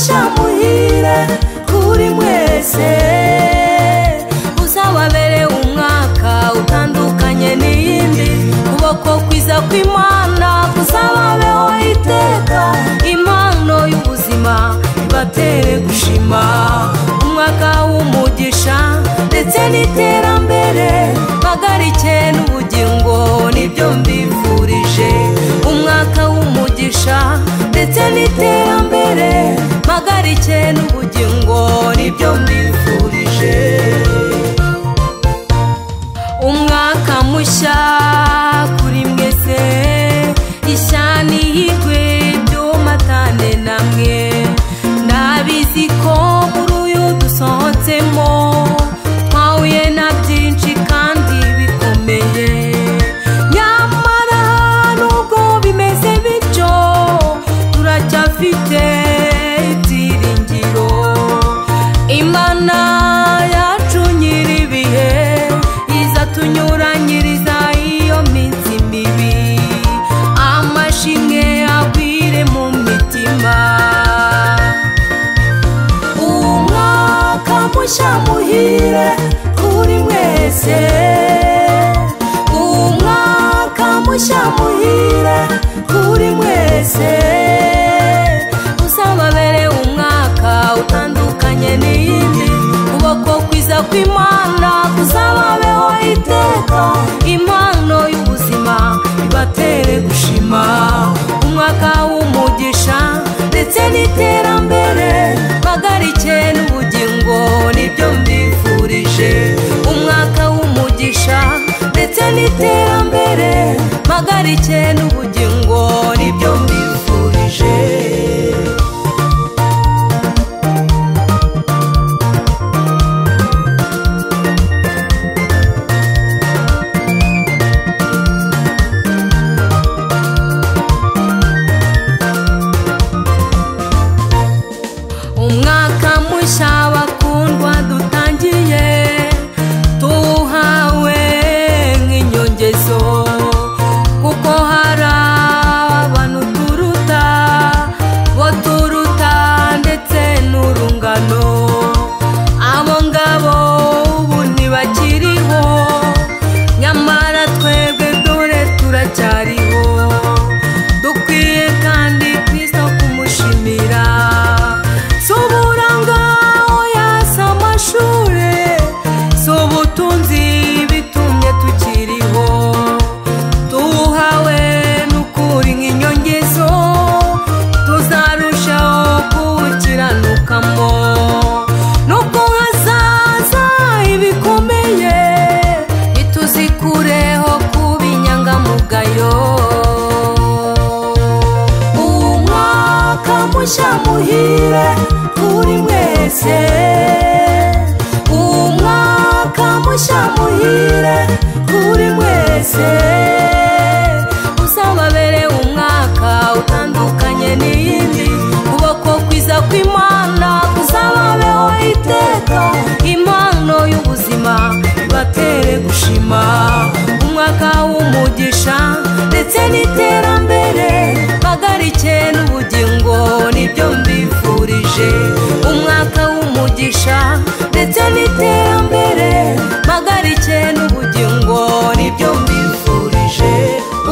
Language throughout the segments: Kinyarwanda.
mushya muhire kuri mwese uzababere umwaka utandukanye n'iyindi kuboko kwiza kw'Imana kuzababeho iteka impano y'ubuzima ibatere gushima umwaka w'umugisha ndetse n'iterambere mpagarike n'ubugingo nibyo mbifurije umwaka w'umugisha ndetse n'iterambere mpagarike n'ubugingo nibyo mbifurije umwaka mushya kuri mwese ishyani y'igwe by'umatane namwe ndabizi ko muri uyu dusohotsemo twahuye na byinshi kandi bikomeye nyamara nubwo bimeze bityo turacyafite ibyiringiro Imana yacu nyir'ibihe izatunyuranyiriza iyo minsi mibi amashimwe agwire mu mitima umwaka mushya muhire kuri mwese umwaka mushya muhire kuri mwese uzababere umwaka utandukanye n'iyindi kuboko kwiza kw'Imana kuzababeho iteka impano y'ubuzima ibatere gushima umwaka w'umugisha ndetse n'iterambere mpagarike n'ubugingo nibyo mbifurije umwaka w'umugisha ndetse n'iterambere mpagarike n'ubugingo nibyo mbifurije umwaka mushya bakundwa dutangiye tuhawe nk'inyongezo kuko hari abantu turuta bo turuta ndetse n'urungano abo ngabo ubu ntibakiriho nyamara twebwe dore turacyariho dukwiye kandi Kristo kumushimira soburanga oya samashure sobutunzi bitumye tukiriho tuhawe n'ukuri nk'inyongezo tuzarushaho kuwukiranukamo nubwo hazaza ibikomeye bituzikureho kuba inyangamugayo umwaka mushya muhire kuri mwese umwaka mushya muhire kuri mwese uzababere umwaka utandukanye n'iyindi kuboko kwiza kw'Imana kuzababeho iteka impano y'ubuzima ibatere gushima umwaka w'umugisha ndetse n'iterambere mpagarike n'ubugingo nibyo mbifurije umwaka w'umugisha ndetse n'iterambere mpagarike n'ubugingo nibyo mbifurije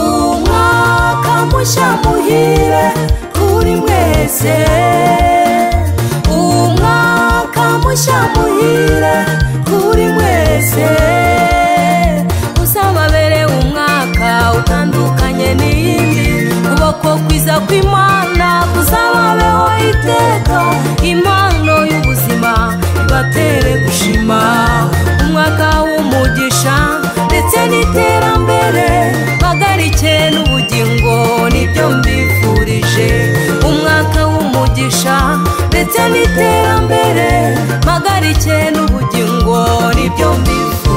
umwaka mushya muhire kuri mwese umwaka mushya muhire kuri mwese uzababere umwaka utandukanye n'iyindi kuboko kwiza kw'Imana kuzababeho iteka impano y'ubuzima ibatere gushima umwaka w'umugisha ndetse n'iterambere mpagarike n'ubugingo nibyo mbifurije umwaka w'umugisha ndetse n'iterambere mpagarike n'ubugingo nibyo mbifurije